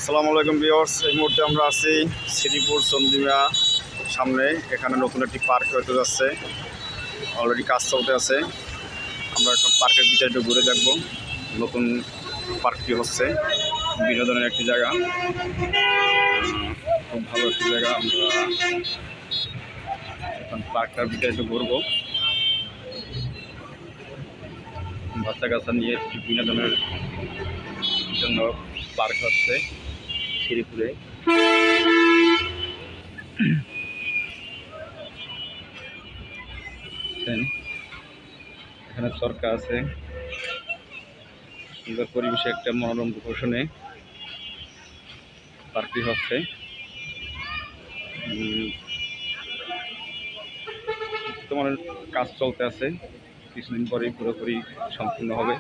আসসালামু আলাইকুম ভিউয়ার্স। এই মুহূর্তে আমরা আছি শ্রীপুর চন্দ্রিমা সামনে। এখানে নতুন একটি পার্ক হতে যাচ্ছে, অলরেডি কাজ চলতে আছে। আমরা এখন পার্কের ভিতরে একটু ঘুরে দেখব। নতুন পার্কটি হচ্ছে বিনোদনের একটি জায়গা, খুব ভালো একটি জায়গা। আমরা এখন পার্কটার ভিতরে একটু ঘুরবো, বাচ্চা কাচ্চা নিয়ে একটু বিনোদনের জন্য পার্ক হচ্ছে শ্রীপুরে। এখানে সরকার আছে, সুন্দর পরিবেশে একটা মনোরম প্রদর্শনে পার্কটি হচ্ছে। তোমার কাজ চলতে আছে, কিছুদিন পরেই পুরোপুরি সম্পূর্ণ হবে।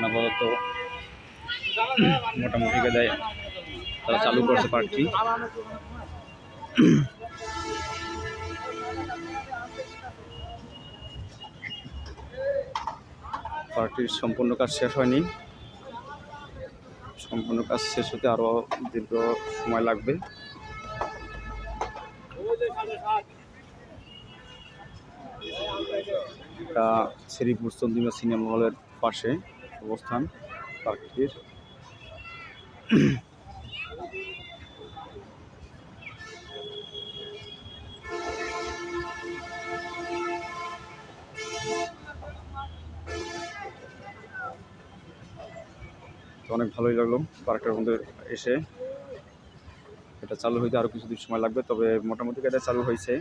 আপাতত মোটামুটি দেয় তারা চালু করছে পার্কটি। পার্কটির সম্পূর্ণ কাজ শেষ হয়নি, সম্পূর্ণ কাজ শেষ হতে আরও দীর্ঘ সময় লাগবে। এটা শ্রীপুর চন্দ্রিমা সিনেমা হলের পাশে অবস্থান পার্কটির। অনেক ভালোই লাগলো পার্কটার মধ্যে এসে। এটা চালু হইতে আরও কিছুদিন সময় লাগবে, তবে মোটামুটি এটা চালু হয়েছে,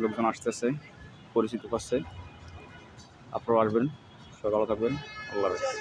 লোকজন আসতেছে, পরিচিত পাচ্ছে। আপনারাও আসবেন, সবাই ভালো থাকবেন। আল্লাহ হাফেজ।